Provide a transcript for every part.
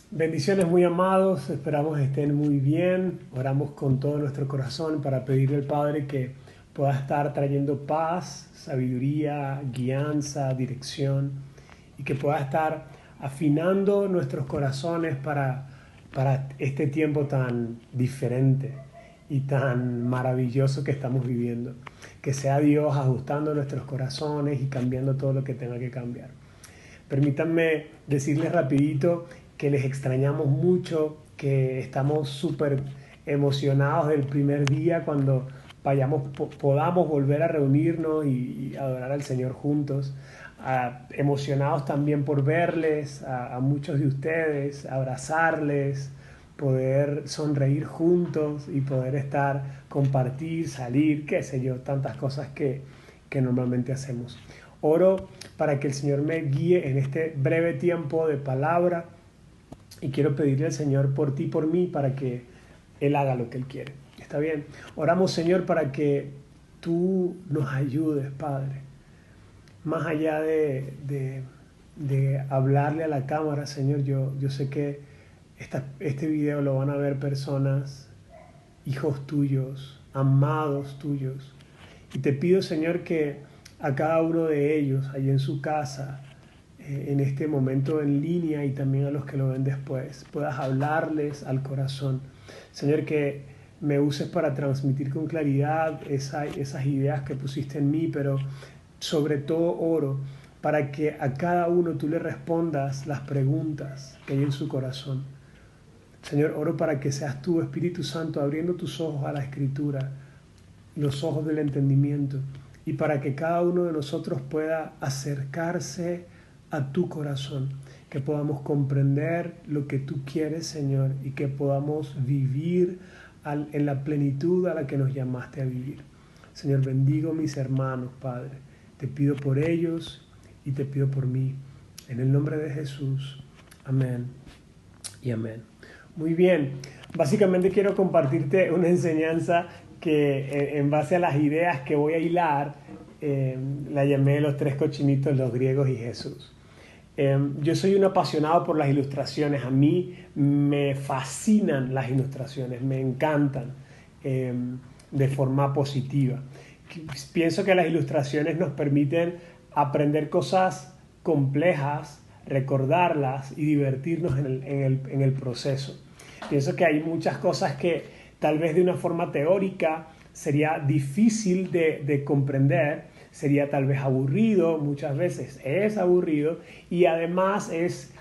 Bendiciones muy amados, esperamos estén muy bien. Oramos con todo nuestro corazón para pedirle al Padre que pueda estar trayendo paz, sabiduría, guianza, dirección y que pueda estar afinando nuestros corazones para este tiempo tan diferente y tan maravilloso que estamos viviendo. Que sea Dios ajustando nuestros corazones y cambiando todo lo que tenga que cambiar. Permítanme decirles rapidito que les extrañamos mucho, que estamos súper emocionados del primer día cuando podamos volver a reunirnos y adorar al Señor juntos. Emocionados también por verles, a muchos de ustedes, abrazarles, poder sonreír juntos y poder estar, compartir, salir, qué sé yo, tantas cosas que normalmente hacemos. Oro para que el Señor me guíe en este breve tiempo de palabra y quiero pedirle al Señor por ti, por mí, para que Él haga lo que Él quiere. ¿Está bien? Oramos, Señor, para que tú nos ayudes, Padre. Más allá de hablarle a la cámara, Señor, yo sé que este video lo van a ver personas, hijos tuyos, amados tuyos. Y te pido, Señor, que a cada uno de ellos, allí en su casa, en este momento en línea y también a los que lo ven después, puedas hablarles al corazón. Señor, que me uses para transmitir con claridad esas ideas que pusiste en mí, pero sobre todo oro para que a cada uno tú le respondas las preguntas que hay en su corazón. Señor, oro para que seas tú, Espíritu Santo, abriendo tus ojos a la Escritura, los ojos del entendimiento, y para que cada uno de nosotros pueda acercarse a tu corazón, que podamos comprender lo que tú quieres, Señor, y que podamos vivir en la plenitud a la que nos llamaste a vivir. Señor, bendigo mis hermanos, Padre. Te pido por ellos y te pido por mí. En el nombre de Jesús. Amén y amén. Muy bien, básicamente quiero compartirte una enseñanza que en base a las ideas que voy a hilar, la llamé Los tres cochinitos, los griegos y Jesús. Yo soy un apasionado por las ilustraciones, a mí me fascinan las ilustraciones, me encantan de forma positiva. Pienso que las ilustraciones nos permiten aprender cosas complejas, recordarlas y divertirnos en el proceso. Pienso que hay muchas cosas que tal vez de una forma teórica sería difícil de comprender, sería tal vez aburrido, muchas veces es aburrido y además es,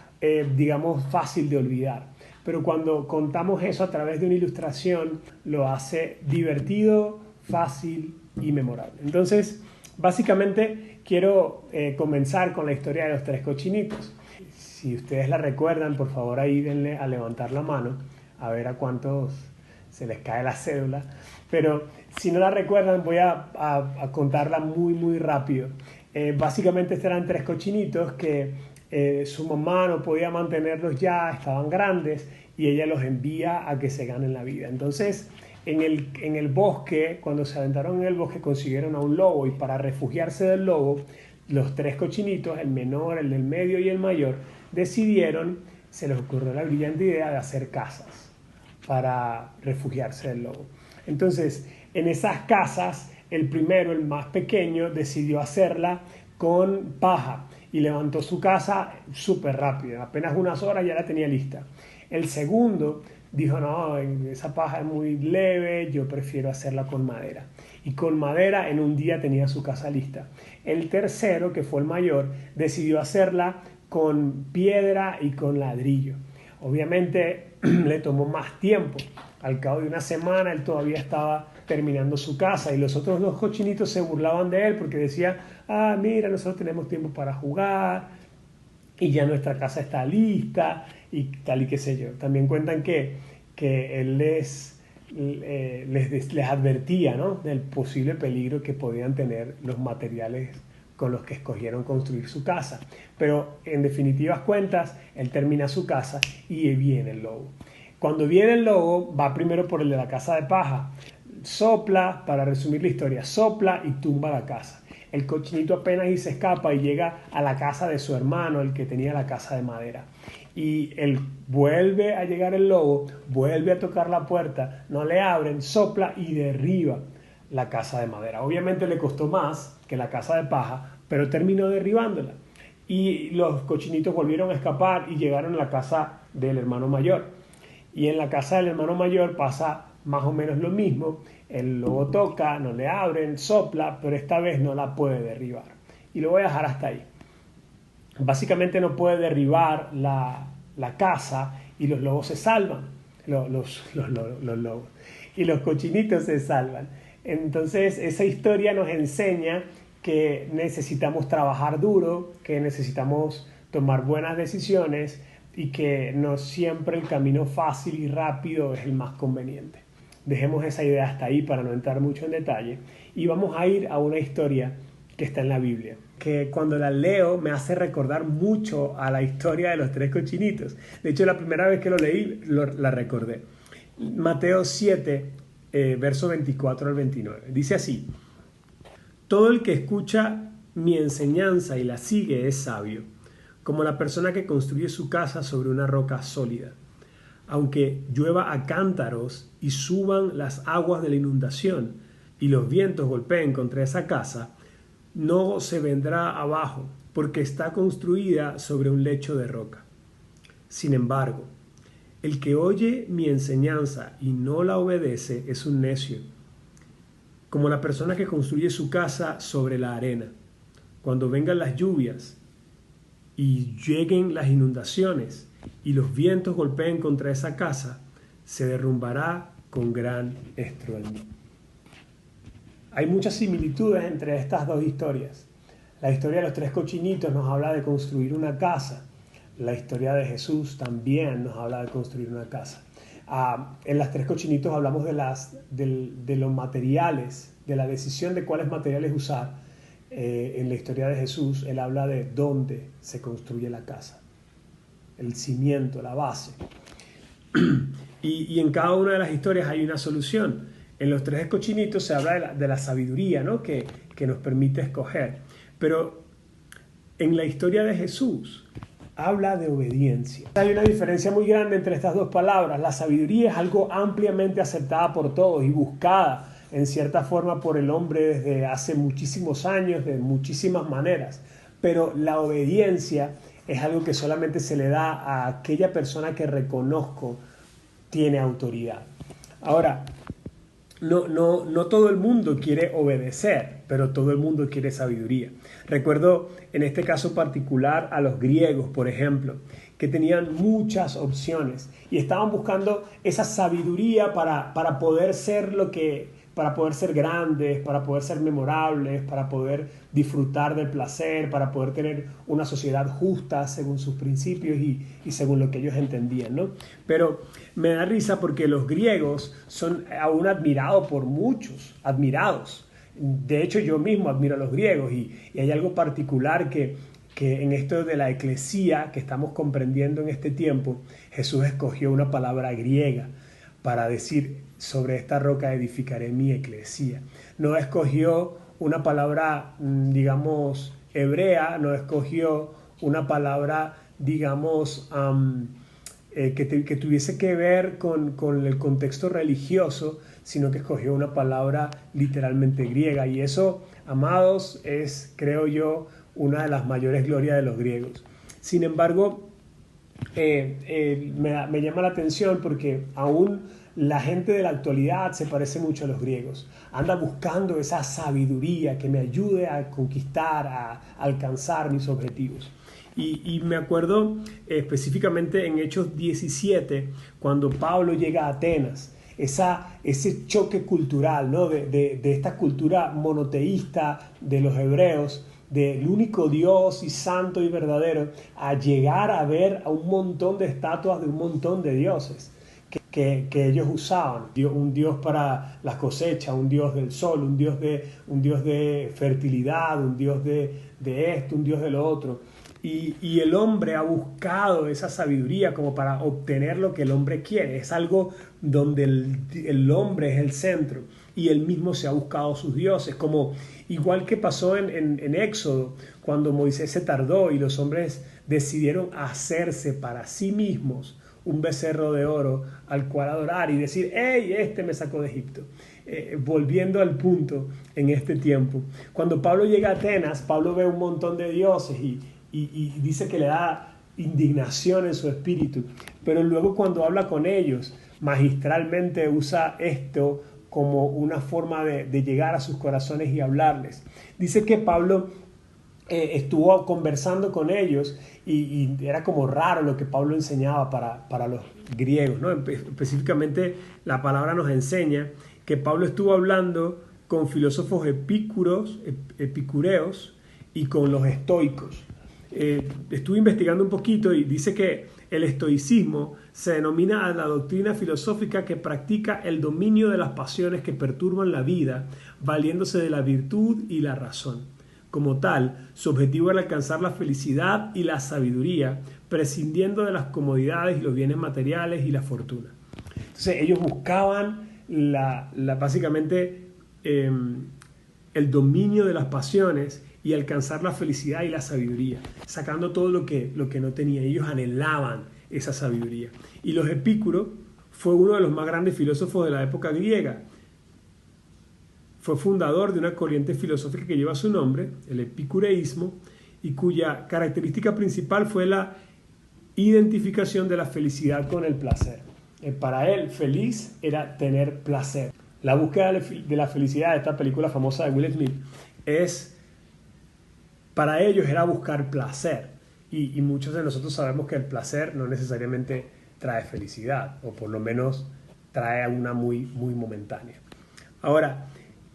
digamos, fácil de olvidar. Pero cuando contamos eso a través de una ilustración, lo hace divertido, fácil y memorable. Entonces, básicamente quiero comenzar con la historia de los tres cochinitos. Si ustedes la recuerdan, por favor ahí denle a levantar la mano, a ver a cuántos se les cae la cédula. Pero si no la recuerdan, voy a contarla muy rápido. Básicamente estos eran tres cochinitos que su mamá no podía mantenerlos ya, estaban grandes, y ella los envía a que se ganen la vida. Entonces, en el bosque, cuando se aventaron en el bosque, consiguieron a un lobo, y para refugiarse del lobo, los tres cochinitos, el menor, el del medio y el mayor, decidieron, se les ocurrió la brillante idea de hacer casas para refugiarse del lobo. Entonces, en esas casas, el primero, el más pequeño, decidió hacerla con paja y levantó su casa súper rápido, apenas unas horas ya la tenía lista. El segundo dijo, no, esa paja es muy leve, yo prefiero hacerla con madera. Y con madera en un día tenía su casa lista. El tercero, que fue el mayor, decidió hacerla con piedra y con ladrillo. Obviamente le tomó más tiempo. Al cabo de una semana él todavía estaba terminando su casa y los otros dos cochinitos se burlaban de él porque decían, ah, mira, nosotros tenemos tiempo para jugar y ya nuestra casa está lista y tal y qué sé yo. También cuentan que él les advertía, ¿no?, del posible peligro que podían tener los materiales con los que escogieron construir su casa. Pero en definitivas cuentas, él termina su casa y viene el lobo. Cuando viene el lobo, va primero por el de la casa de paja. Sopla, para resumir la historia, sopla y tumba la casa. el cochinito apenas y se escapa y llega a la casa de su hermano, el que tenía la casa de madera. Y él vuelve a llegar el lobo, vuelve a tocar la puerta, no le abren, sopla y derriba la casa de madera. Obviamente le costó más que la casa de paja, pero terminó derribándola. Y los cochinitos volvieron a escapar y llegaron a la casa del hermano mayor. Y en la casa del hermano mayor pasa más o menos lo mismo. El lobo toca, no le abren, sopla, pero esta vez no la puede derribar. Y lo voy a dejar hasta ahí. Básicamente no puede derribar la casa y los lobos se salvan. Los lobos. Y los cochinitos se salvan. Entonces esa historia nos enseña que necesitamos trabajar duro, que necesitamos tomar buenas decisiones y que no siempre el camino fácil y rápido es el más conveniente. Dejemos esa idea hasta ahí para no entrar mucho en detalle y vamos a ir a una historia que está en la Biblia, que cuando la leo me hace recordar mucho a la historia de los tres cochinitos. De hecho, la primera vez que lo leí la recordé. Mateo 7, verso 24 al 29. Dice así: todo el que escucha mi enseñanza y la sigue es sabio, como la persona que construye su casa sobre una roca sólida. Aunque llueva a cántaros y suban las aguas de la inundación y los vientos golpeen contra esa casa, no se vendrá abajo, porque está construida sobre un lecho de roca. Sin embargo, el que oye mi enseñanza y no la obedece es un necio, como la persona que construye su casa sobre la arena. Cuando vengan las lluvias y lleguen las inundaciones y los vientos golpeen contra esa casa, se derrumbará con gran estruendo. Hay muchas similitudes entre estas dos historias. La historia de los tres cochinitos nos habla de construir una casa. La historia de Jesús también nos habla de construir una casa. En las tres cochinitos hablamos de los materiales, de la decisión de cuáles materiales usar. En la historia de Jesús, él habla de dónde se construye la casa, el cimiento, la base. Y en cada una de las historias hay una solución. En los tres cochinitos se habla de la sabiduría, ¿no? que nos permite escoger. Pero en la historia de Jesús habla de obediencia. Hay una diferencia muy grande entre estas dos palabras. La sabiduría es algo ampliamente aceptada por todos y buscada en cierta forma por el hombre desde hace muchísimos años, de muchísimas maneras. Pero la obediencia es algo que solamente se le da a aquella persona que reconozco tiene autoridad. Ahora, no todo el mundo quiere obedecer, pero todo el mundo quiere sabiduría. Recuerdo en este caso particular a los griegos, por ejemplo, que tenían muchas opciones y estaban buscando esa sabiduría para poder ser para poder ser grandes, para poder ser memorables, para poder disfrutar del placer, para poder tener una sociedad justa según sus principios y según lo que ellos entendían, ¿no? Pero me da risa porque los griegos son aún admirados por muchos, admirados. De hecho, yo mismo admiro a los griegos y hay algo particular que en esto de la eclesía que estamos comprendiendo en este tiempo, Jesús escogió una palabra griega para decir: sobre esta roca edificaré mi eclesía. No escogió una palabra, digamos, hebrea, no escogió una palabra, digamos, que tuviese que ver con el contexto religioso, sino que escogió una palabra literalmente griega. Y eso, amados, es, creo yo, una de las mayores glorias de los griegos. Sin embargo, me llama la atención porque aún la gente de la actualidad se parece mucho a los griegos. Anda buscando esa sabiduría que me ayude a conquistar, a alcanzar mis objetivos. Y me acuerdo específicamente en Hechos 17, cuando Pablo llega a Atenas, ese choque cultural, ¿no? de esta cultura monoteísta de los hebreos, del único Dios y santo y verdadero, a llegar a ver a un montón de estatuas de un montón de dioses que ellos usaban. Un Dios para las cosechas, un Dios del sol, un Dios de fertilidad, un Dios de esto, un Dios de lo otro. y el hombre ha buscado esa sabiduría como para obtener lo que el hombre quiere. Es algo donde el hombre es el centro y él mismo se ha buscado sus dioses, como igual que pasó en Éxodo, cuando Moisés se tardó y los hombres decidieron hacerse para sí mismos un becerro de oro al cual adorar y decir, ¡hey, este me sacó de Egipto! Volviendo al punto en este tiempo. Cuando Pablo llega a Atenas, Pablo ve un montón de dioses y dice que le da indignación en su espíritu, pero luego cuando habla con ellos, magistralmente usa esto como una forma de llegar a sus corazones y hablarles. Dice que Pablo estuvo conversando con ellos y era como raro lo que Pablo enseñaba para los griegos, ¿no? Específicamente la palabra nos enseña que Pablo estuvo hablando con filósofos epicureos y con los estoicos. Estuve investigando un poquito y dice que el estoicismo se denomina a la doctrina filosófica que practica el dominio de las pasiones que perturban la vida, valiéndose de la virtud y la razón. Como tal, su objetivo era alcanzar la felicidad y la sabiduría, prescindiendo de las comodidades y los bienes materiales y la fortuna. Entonces ellos buscaban básicamente el dominio de las pasiones y alcanzar la felicidad y la sabiduría, sacando todo lo que no tenían. Ellos anhelaban esa sabiduría. Y los Epicúreos fue uno de los más grandes filósofos de la época griega. Fue fundador de una corriente filosófica que lleva su nombre, el epicureísmo, y cuya característica principal fue la identificación de la felicidad con el placer. Para él, feliz era tener placer. La búsqueda de la felicidad de esta película famosa de Will Smith para ellos era buscar placer. Y muchos de nosotros sabemos que el placer no necesariamente trae felicidad, o por lo menos trae una muy, muy momentánea. Ahora,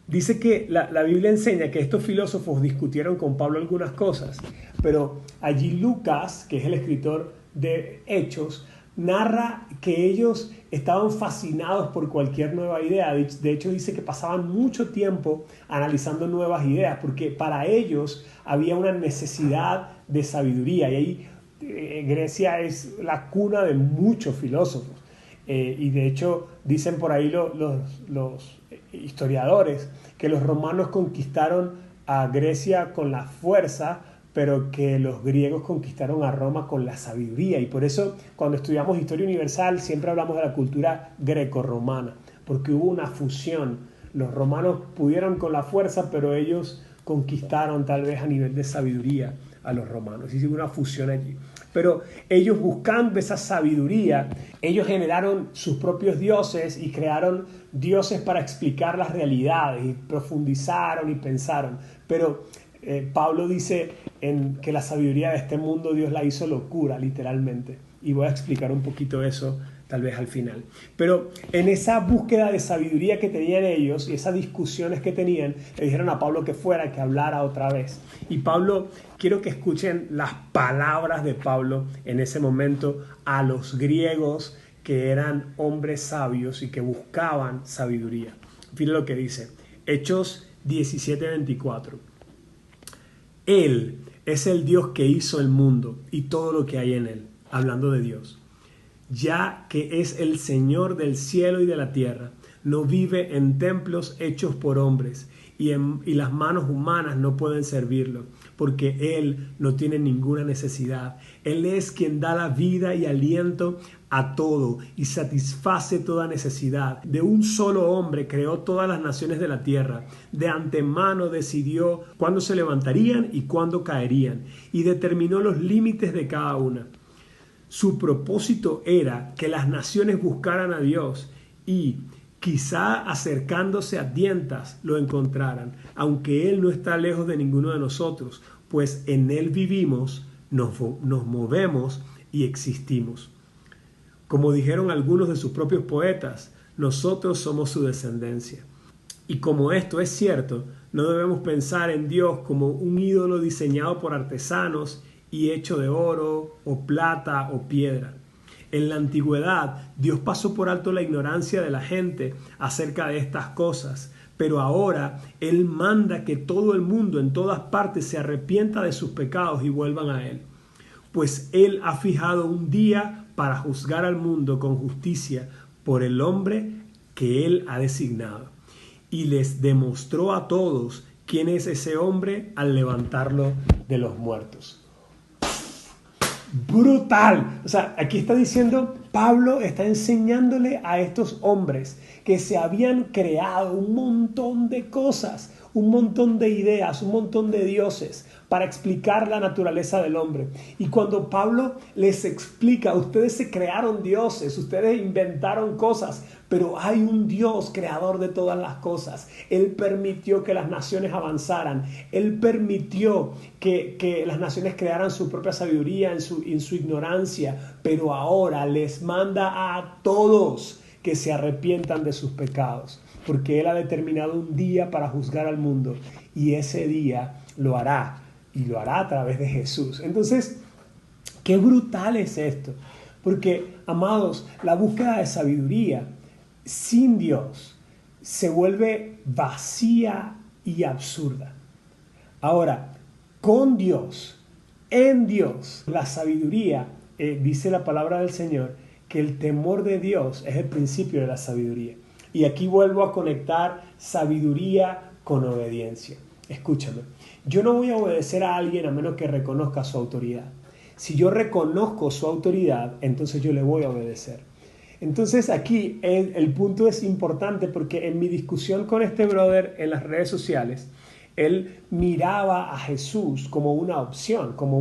dice que la Biblia enseña que estos filósofos discutieron con Pablo algunas cosas, pero allí Lucas, que es el escritor de Hechos, narra que ellos estaban fascinados por cualquier nueva idea. De hecho, dice que pasaban mucho tiempo analizando nuevas ideas, porque para ellos había una necesidad de sabiduría. Y ahí Grecia es la cuna de muchos filósofos. Y de hecho, dicen por ahí los historiadores que los romanos conquistaron a Grecia con la fuerza, pero que los griegos conquistaron a Roma con la sabiduría. Y por eso, cuando estudiamos historia universal, siempre hablamos de la cultura greco-romana, porque hubo una fusión. Los romanos pudieron con la fuerza, pero ellos conquistaron tal vez a nivel de sabiduría a los romanos. Hicieron una fusión allí. Pero ellos, buscando esa sabiduría, ellos generaron sus propios dioses y crearon dioses para explicar las realidades, y profundizaron y pensaron. Pero Pablo dice que la sabiduría de este mundo Dios la hizo locura, literalmente. Y voy a explicar un poquito eso tal vez al final. Pero en esa búsqueda de sabiduría que tenían ellos y esas discusiones que tenían, le dijeron a Pablo que fuera, que hablara otra vez. Y Pablo, quiero que escuchen las palabras de Pablo en ese momento a los griegos que eran hombres sabios y que buscaban sabiduría. Fíjense lo que dice, Hechos 17:24. Él es el Dios que hizo el mundo y todo lo que hay en él, hablando de Dios, ya que es el Señor del cielo y de la tierra, no vive en templos hechos por hombres y las manos humanas no pueden servirlo, porque Él no tiene ninguna necesidad. Él es quien da la vida y aliento a todo y satisface toda necesidad. De un solo hombre creó todas las naciones de la tierra. De antemano decidió cuándo se levantarían y cuándo caerían, y determinó los límites de cada una. Su propósito era que las naciones buscaran a Dios y quizá acercándose a tientas lo encontraran, aunque Él no está lejos de ninguno de nosotros, pues en Él vivimos, nos movemos y existimos. Como dijeron algunos de sus propios poetas, nosotros somos su descendencia. Y como esto es cierto, no debemos pensar en Dios como un ídolo diseñado por artesanos y hecho de oro o plata o piedra. En la antigüedad, Dios pasó por alto la ignorancia de la gente acerca de estas cosas, pero ahora Él manda que todo el mundo en todas partes se arrepienta de sus pecados y vuelvan a Él. pues Él ha fijado un día para juzgar al mundo con justicia por el hombre que Él ha designado. Y les demostró a todos quién es ese hombre al levantarlo de los muertos. Brutal. O sea, aquí está diciendo, Pablo está enseñándole a estos hombres que se habían creado un montón de cosas, un montón de ideas, un montón de dioses para explicar la naturaleza del hombre. Y cuando Pablo les explica, ustedes se crearon dioses, ustedes inventaron cosas, pero hay un Dios creador de todas las cosas. Él permitió que las naciones avanzaran. Él permitió que las naciones crearan su propia sabiduría en su ignorancia, pero ahora les manda a todos que se arrepientan de sus pecados, porque Él ha determinado un día para juzgar al mundo y ese día lo hará, y lo hará a través de Jesús. Entonces, qué brutal es esto, porque, amados, la búsqueda de sabiduría sin Dios se vuelve vacía y absurda. Ahora, con Dios, en Dios, la sabiduría, dice la palabra del Señor, que el temor de Dios es el principio de la sabiduría. Y aquí vuelvo a conectar sabiduría con obediencia. Escúchame, yo no voy a obedecer a alguien a menos que reconozca su autoridad. Si yo reconozco su autoridad, entonces yo le voy a obedecer. Entonces aquí el punto es importante porque en mi discusión con este brother en las redes sociales, él miraba a Jesús como una opción, como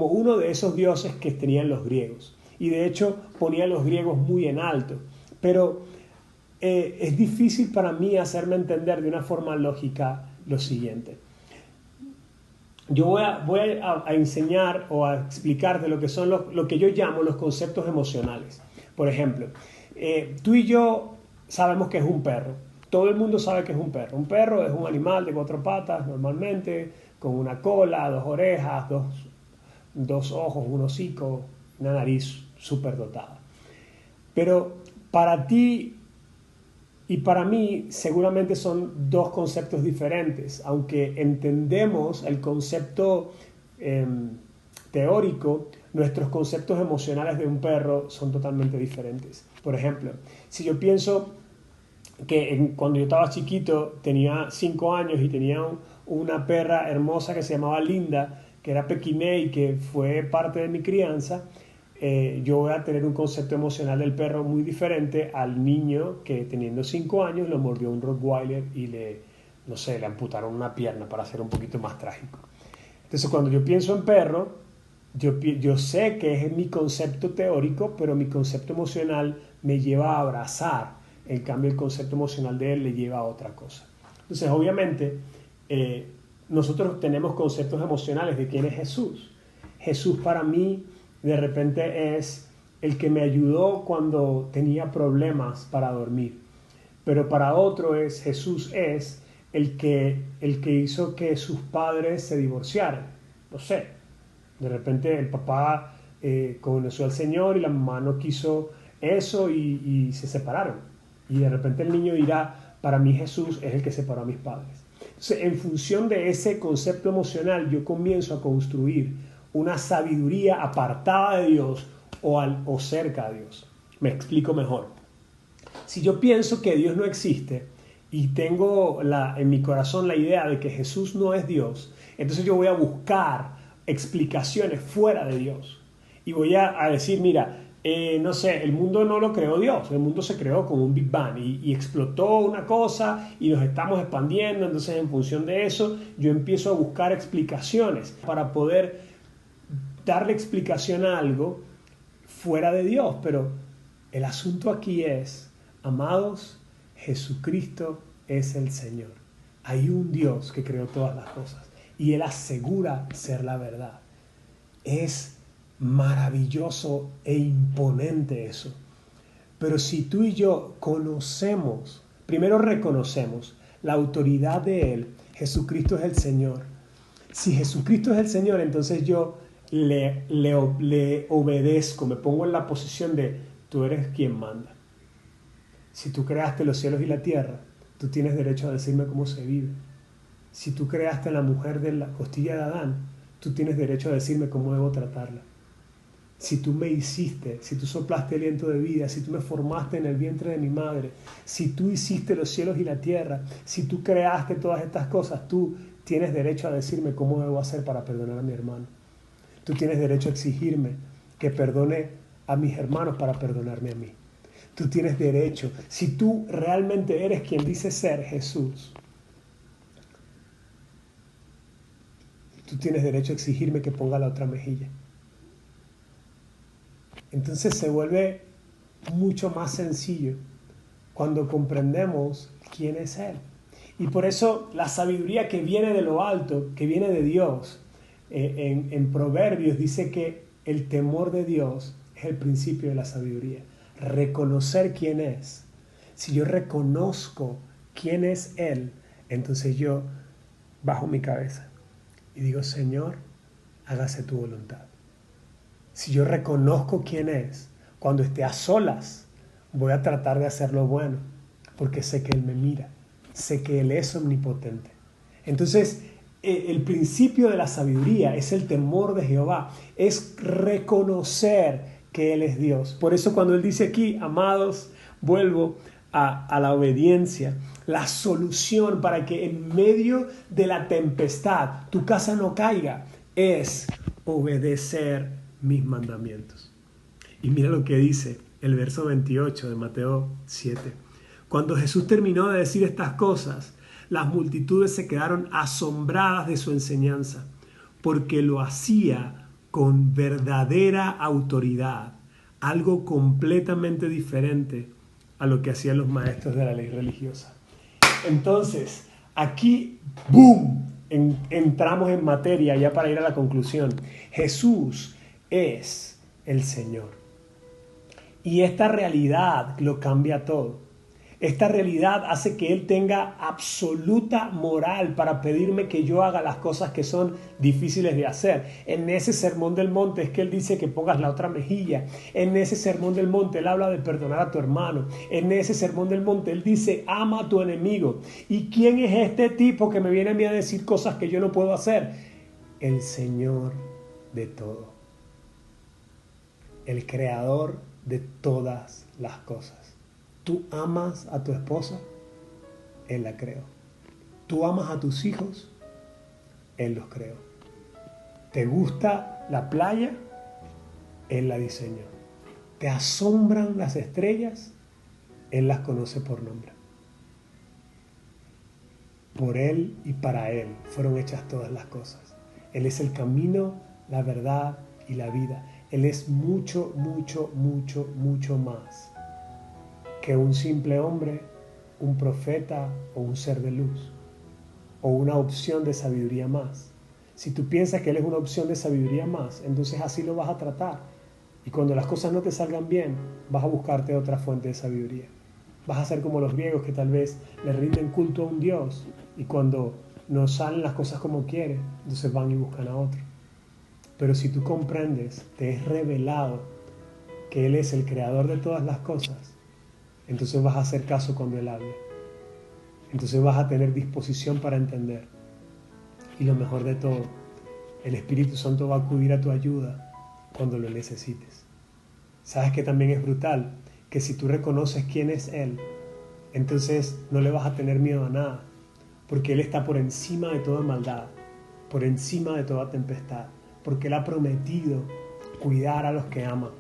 uno de esos dioses que tenían los griegos. Y de hecho ponía a los griegos muy en alto. Pero es difícil para mí hacerme entender de una forma lógica lo siguiente. Yo voy a enseñar o a explicarte lo que son lo que yo llamo los conceptos emocionales. Por ejemplo, tú y yo sabemos que es un perro. Todo el mundo sabe que es un perro. Un perro es un animal de 4 patas normalmente, con una cola, 2 orejas, dos ojos, un hocico, una nariz súper dotada. Pero para ti y para mí seguramente son 2 conceptos diferentes, aunque entendemos el concepto teórico, nuestros conceptos emocionales de un perro son totalmente diferentes. Por ejemplo, si yo pienso que cuando yo estaba chiquito, tenía 5 años y tenía una perra hermosa que se llamaba Linda, que era pequiné y que fue parte de mi crianza, yo voy a tener un concepto emocional del perro muy diferente al niño que teniendo 5 años lo mordió un Rottweiler y le amputaron una pierna, para ser un poquito más trágico. Entonces cuando yo pienso en perro, yo sé que es mi concepto teórico, pero mi concepto emocional me lleva a abrazar. En cambio el concepto emocional de él le lleva a otra cosa. Entonces obviamente nosotros tenemos conceptos emocionales de quién es Jesús. Jesús para mí de repente es el que me ayudó cuando tenía problemas para dormir. Pero para otro Jesús es el que hizo que sus padres se divorciaran. No sé, de repente el papá conoció al Señor y la mamá no quiso eso y se separaron. Y de repente el niño dirá, para mí Jesús es el que separó a mis padres. Entonces, en función de ese concepto emocional, yo comienzo a construir una sabiduría apartada de Dios o cerca de Dios. Me explico mejor. Si yo pienso que Dios no existe y tengo en mi corazón la idea de que Jesús no es Dios, entonces yo voy a buscar explicaciones fuera de Dios. Y voy a decir, mira, no sé, el mundo no lo creó Dios, el mundo se creó con un Big Bang y explotó una cosa y nos estamos expandiendo, entonces en función de eso yo empiezo a buscar explicaciones para poder darle explicación a algo fuera de Dios. Pero el asunto aquí es, amados, Jesucristo es el Señor. Hay un Dios que creó todas las cosas y Él asegura ser la verdad. Es maravilloso e imponente eso. Pero si tú y yo primero reconocemos la autoridad de Él, Jesucristo es el Señor. Si Jesucristo es el Señor, entonces yo le obedezco, me pongo en la posición de tú eres quien manda. Si tú creaste los cielos y la tierra, tú tienes derecho a decirme cómo se vive. Si tú creaste a la mujer de la costilla de Adán, tú tienes derecho a decirme cómo debo tratarla. Si tú me hiciste, si tú soplaste aliento de vida, si tú me formaste en el vientre de mi madre, si tú hiciste los cielos y la tierra, si tú creaste todas estas cosas, tú tienes derecho a decirme cómo debo hacer para perdonar a mi hermano. Tú tienes derecho a exigirme que perdone a mis hermanos para perdonarme a mí. Tú tienes derecho, si tú realmente eres quien dice ser Jesús, tú tienes derecho a exigirme que ponga la otra mejilla. Entonces se vuelve mucho más sencillo cuando comprendemos quién es Él. Y por eso la sabiduría que viene de lo alto, que viene de Dios, en Proverbios dice que el temor de Dios es el principio de la sabiduría. Reconocer quién es. Si yo reconozco quién es Él, entonces yo bajo mi cabeza y digo, Señor, hágase tu voluntad. Si yo reconozco quién es, cuando esté a solas, voy a tratar de hacer lo bueno, porque sé que Él me mira, sé que Él es omnipotente. Entonces, el principio de la sabiduría es el temor de Jehová, es reconocer que Él es Dios. Por eso cuando Él dice aquí, amados, vuelvo a la obediencia, la solución para que en medio de la tempestad tu casa no caiga, es obedecer mis mandamientos. Y mira lo que dice el verso 28 de Mateo 7. Cuando Jesús terminó de decir estas cosas, las multitudes se quedaron asombradas de su enseñanza, porque lo hacía con verdadera autoridad, algo completamente diferente a lo que hacían los maestros de la ley religiosa. Entonces, aquí, ¡boom!, entramos en materia ya para ir a la conclusión. Jesús es el Señor. Y esta realidad lo cambia todo. Esta realidad hace que Él tenga absoluta moral para pedirme que yo haga las cosas que son difíciles de hacer. En ese sermón del monte es que Él dice que pongas la otra mejilla. En ese sermón del monte Él habla de perdonar a tu hermano. En ese sermón del monte Él dice, ama a tu enemigo. ¿Y quién es este tipo que me viene a mí a decir cosas que yo no puedo hacer? El Señor de todo. El creador de todas las cosas. Tú amas a tu esposa, Él la creó. Tú amas a tus hijos, Él los creó. ¿Te gusta la playa? Él la diseñó. ¿Te asombran las estrellas? Él las conoce por nombre. Por Él y para Él fueron hechas todas las cosas. Él es el camino, la verdad y la vida. Él es mucho, mucho, mucho, mucho más que un simple hombre, un profeta o un ser de luz, o una opción de sabiduría más. Si tú piensas que Él es una opción de sabiduría más, entonces así lo vas a tratar. Y cuando las cosas no te salgan bien, vas a buscarte otra fuente de sabiduría. Vas a ser como los griegos que tal vez le rinden culto a un Dios y cuando no salen las cosas como quieren, entonces van y buscan a otro. Pero si tú comprendes, te es revelado que Él es el creador de todas las cosas, entonces vas a hacer caso cuando Él hable. Entonces vas a tener disposición para entender. Y lo mejor de todo, el Espíritu Santo va a acudir a tu ayuda cuando lo necesites. ¿Sabes que también es brutal? Que si tú reconoces quién es Él, entonces no le vas a tener miedo a nada, porque Él está por encima de toda maldad, por encima de toda tempestad, porque Él ha prometido cuidar a los que aman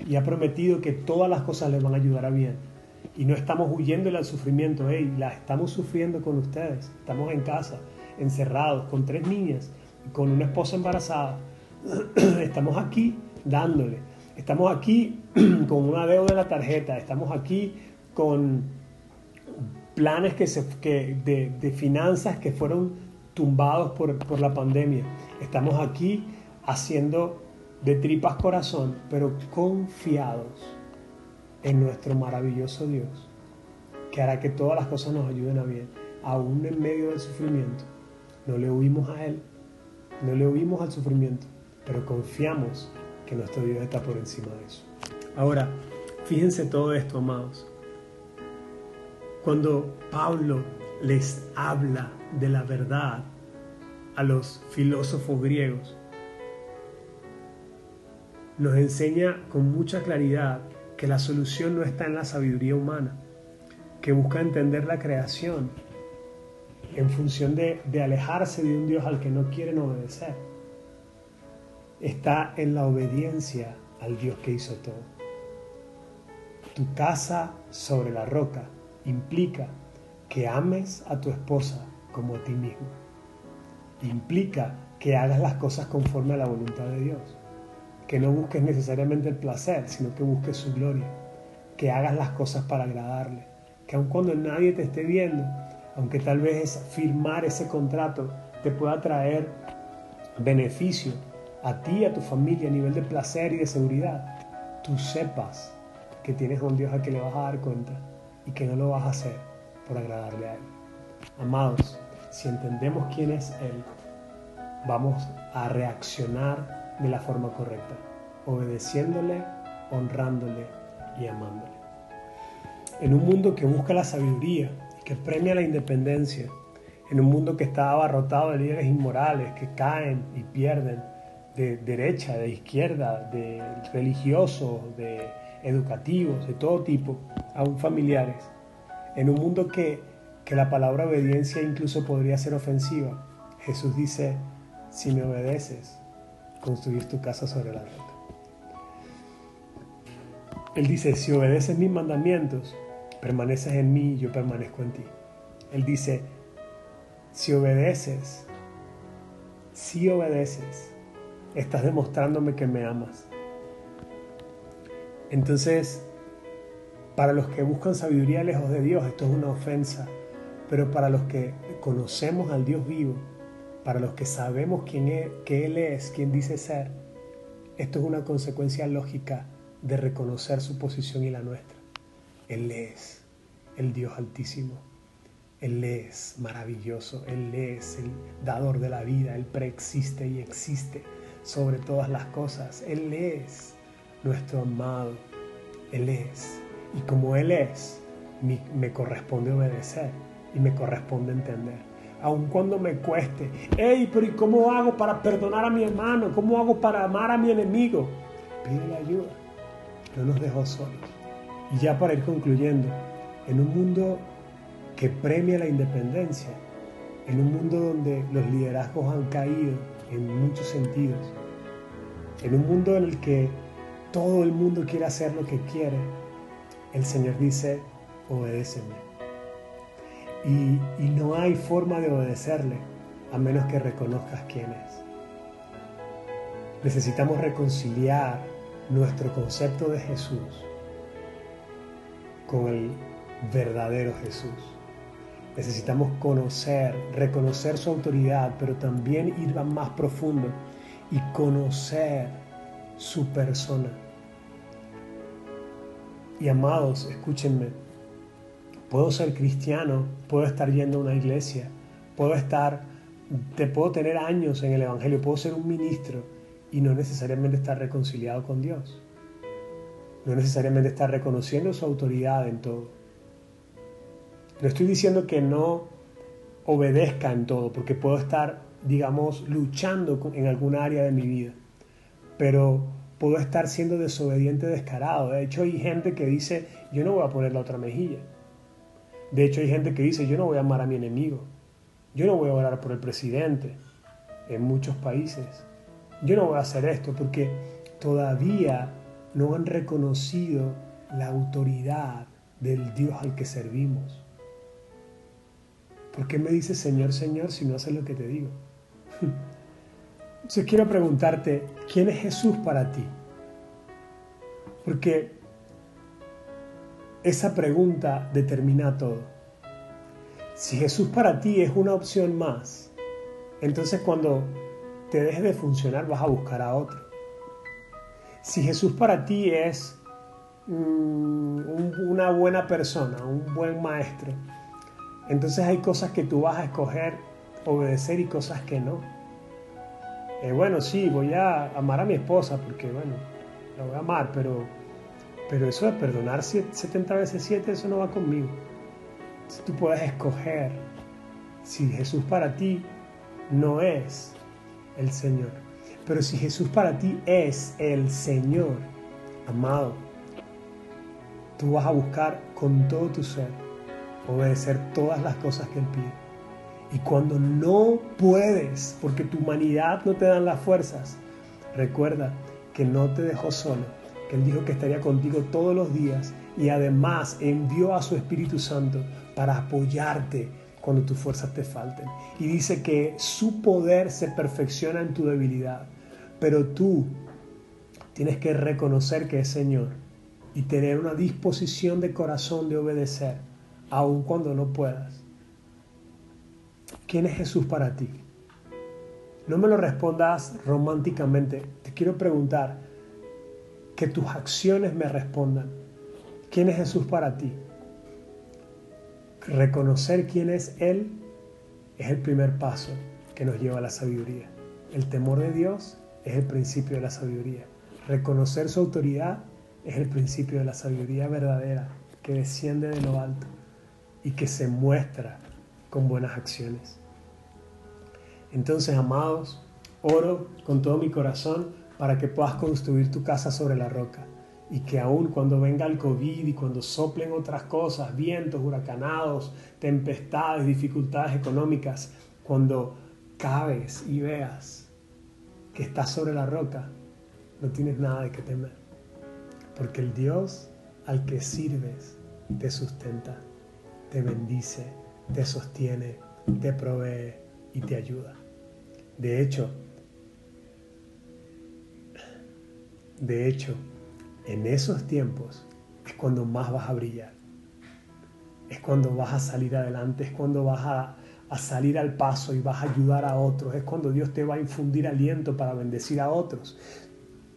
y ha prometido que todas las cosas les van a ayudar a bien. Y no estamos huyéndole al sufrimiento, las estamos sufriendo con ustedes. Estamos en casa, encerrados, con 3 niñas, con una esposa embarazada. Estamos aquí dándole. Estamos aquí con una deuda en la tarjeta. Estamos aquí con planes de finanzas que fueron tumbados por la pandemia. Estamos aquí haciendo de tripas corazón, pero confiados en nuestro maravilloso Dios, que hará que todas las cosas nos ayuden a bien, aún en medio del sufrimiento. No le huimos a Él, no le huimos al sufrimiento, pero confiamos que nuestro Dios está por encima de eso. Ahora, fíjense todo esto, amados. Cuando Pablo les habla de la verdad a los filósofos griegos, nos enseña con mucha claridad que la solución no está en la sabiduría humana, que busca entender la creación en función de alejarse de un Dios al que no quieren obedecer. Está en la obediencia al Dios que hizo todo. Tu casa sobre la roca implica que ames a tu esposa como a ti mismo. Implica que hagas las cosas conforme a la voluntad de Dios. Que no busques necesariamente el placer, sino que busques su gloria. Que hagas las cosas para agradarle. Que aun cuando nadie te esté viendo, aunque tal vez firmar ese contrato te pueda traer beneficio a ti y a tu familia a nivel de placer y de seguridad, tú sepas que tienes a un Dios al que le vas a dar cuenta y que no lo vas a hacer por agradarle a Él. Amados, si entendemos quién es Él, vamos a reaccionar de la forma correcta, obedeciéndole, honrándole y amándole. En un mundo que busca la sabiduría y que premia la independencia, en un mundo que está abarrotado de líderes inmorales que caen y pierden, de derecha, de izquierda, de religiosos, de educativos, de todo tipo, aún familiares, en un mundo que la palabra obediencia incluso podría ser ofensiva, Jesús dice: si me obedeces, construir tu casa sobre la roca. Él dice: si obedeces mis mandamientos, permaneces en mí y yo permanezco en ti. Él dice: si obedeces, estás demostrándome que me amas. Entonces, para los que buscan sabiduría lejos de Dios, esto es una ofensa. Pero para los que conocemos al Dios vivo, para los que sabemos que Él es, quien dice ser, esto es una consecuencia lógica de reconocer su posición y la nuestra. Él es el Dios altísimo. Él es maravilloso. Él es el dador de la vida. Él preexiste y existe sobre todas las cosas. Él es nuestro amado. Él es. Y como Él es, me corresponde obedecer y me corresponde entender. Aun cuando me cueste. Hey, pero ¿y cómo hago para perdonar a mi hermano? ¿Cómo hago para amar a mi enemigo? Pídele ayuda. No nos dejó solos. Y ya para ir concluyendo, en un mundo que premia la independencia, en un mundo donde los liderazgos han caído en muchos sentidos, en un mundo en el que todo el mundo quiere hacer lo que quiere, el Señor dice: obedéceme. Y no hay forma de obedecerle a menos que reconozcas quién es. Necesitamos reconciliar nuestro concepto de Jesús con el verdadero Jesús. Necesitamos conocer, reconocer su autoridad, pero también ir más profundo y conocer su persona. Y amados, escúchenme, puedo ser cristiano, puedo estar yendo a una iglesia, puedo tener años en el Evangelio, puedo ser un ministro y no necesariamente estar reconciliado con Dios. No necesariamente estar reconociendo su autoridad en todo. No estoy diciendo que no obedezca en todo, porque puedo estar, digamos, luchando en alguna área de mi vida, pero puedo estar siendo desobediente descarado. De hecho, hay gente que dice: yo no voy a poner la otra mejilla. De hecho, hay gente que dice: yo no voy a amar a mi enemigo. Yo no voy a orar por el presidente en muchos países. Yo no voy a hacer esto porque todavía no han reconocido la autoridad del Dios al que servimos. ¿Por qué me dices Señor, Señor si no haces lo que te digo? Entonces quiero preguntarte, ¿quién es Jesús para ti? Porque esa pregunta determina todo. Si Jesús para ti es una opción más, entonces cuando te dejes de funcionar vas a buscar a otro. Si Jesús para ti es una buena persona, un buen maestro, entonces hay cosas que tú vas a escoger obedecer y cosas que no. Bueno, sí, voy a amar a mi esposa porque, bueno, la voy a amar, pero eso de perdonar 70 veces 7, eso no va conmigo. Entonces tú puedes escoger si Jesús para ti no es el Señor. Pero si Jesús para ti es el Señor, amado, tú vas a buscar con todo tu ser obedecer todas las cosas que Él pide. Y cuando no puedes, porque tu humanidad no te dan las fuerzas, recuerda que no te dejó solo, que Él dijo que estaría contigo todos los días y además envió a su Espíritu Santo para apoyarte cuando tus fuerzas te falten. Y dice que su poder se perfecciona en tu debilidad, pero tú tienes que reconocer que es Señor y tener una disposición de corazón de obedecer, aun cuando no puedas. ¿Quién es Jesús para ti? No me lo respondas románticamente. Te quiero preguntar, que tus acciones me respondan. ¿Quién es Jesús para ti? Reconocer quién es Él es el primer paso que nos lleva a la sabiduría. El temor de Dios es el principio de la sabiduría. Reconocer su autoridad es el principio de la sabiduría verdadera que desciende de lo alto y que se muestra con buenas acciones. Entonces, amados, oro con todo mi corazón para que puedas construir tu casa sobre la roca y que aun cuando venga el COVID y cuando soplen otras cosas, vientos, huracanados, tempestades, dificultades económicas, cuando cabes y veas que estás sobre la roca, no tienes nada de qué temer, porque el Dios al que sirves te sustenta, te bendice, te sostiene, te provee y te ayuda. De hecho, en esos tiempos es cuando más vas a brillar, es cuando vas a salir adelante, es cuando vas a salir al paso y vas a ayudar a otros, es cuando Dios te va a infundir aliento para bendecir a otros.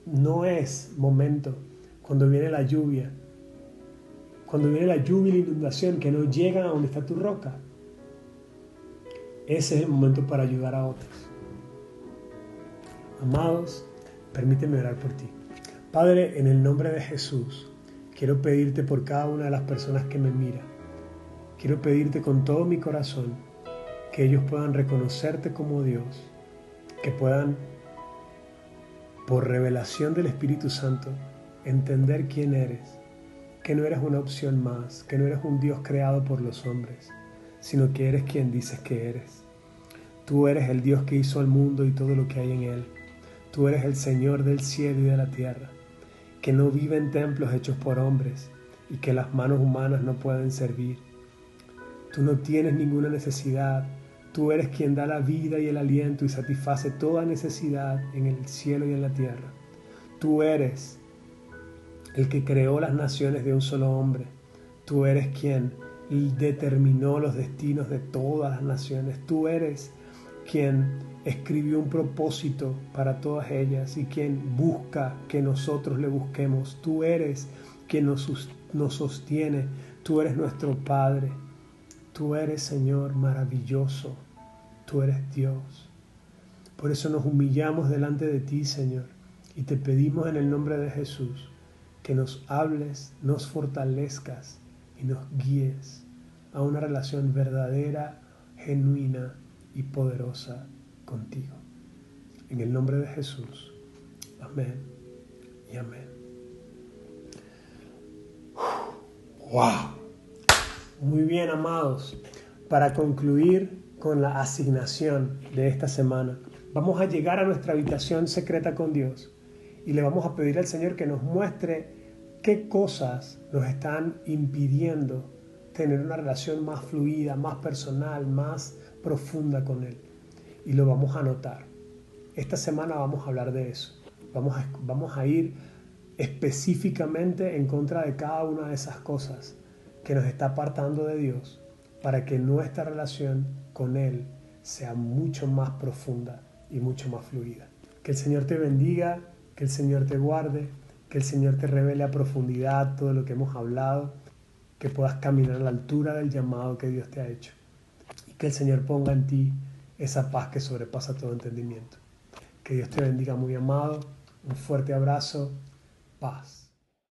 No es momento cuando viene la lluvia y la inundación que no llegan a donde está tu roca. Ese es el momento para ayudar a otros. Amados, permíteme orar por ti. Padre, en el nombre de Jesús, quiero pedirte por cada una de las personas que me miran. Quiero pedirte con todo mi corazón que ellos puedan reconocerte como Dios, que puedan, por revelación del Espíritu Santo, entender quién eres, que no eres una opción más, que no eres un Dios creado por los hombres, sino que eres quien dices que eres. Tú eres el Dios que hizo al mundo y todo lo que hay en él. Tú eres el Señor del cielo y de la tierra, que no vive en templos hechos por hombres y que las manos humanas no pueden servir. Tú no tienes ninguna necesidad. Tú eres quien da la vida y el aliento y satisface toda necesidad en el cielo y en la tierra. Tú eres el que creó las naciones de un solo hombre. Tú eres quien determinó los destinos de todas las naciones. Tú eres quien escribió un propósito para todas ellas y quien busca que nosotros le busquemos. Tú eres quien nos sostiene. Tú eres nuestro Padre. Tú eres, Señor, maravilloso. Tú eres Dios. Por eso nos humillamos delante de ti, Señor, y te pedimos en el nombre de Jesús que nos hables, nos fortalezcas y nos guíes a una relación verdadera, genuina y poderosa contigo. En el nombre de Jesús. Amén y amén. ¡Wow! Muy bien, amados. Para concluir con la asignación de esta semana, vamos a llegar a nuestra habitación secreta con Dios y le vamos a pedir al Señor que nos muestre qué cosas nos están impidiendo tener una relación más fluida, más personal, más profunda con Él. Y lo vamos a anotar. Esta semana vamos a hablar de eso. Vamos a ir específicamente en contra de cada una de esas cosas que nos está apartando de Dios para que nuestra relación con Él sea mucho más profunda y mucho más fluida. Que el Señor te bendiga, que el Señor te guarde, que el Señor te revele a profundidad todo lo que hemos hablado, que puedas caminar a la altura del llamado que Dios te ha hecho y que el Señor ponga en ti esa paz que sobrepasa todo entendimiento. Que Dios te bendiga, muy amado. Un fuerte abrazo. Paz.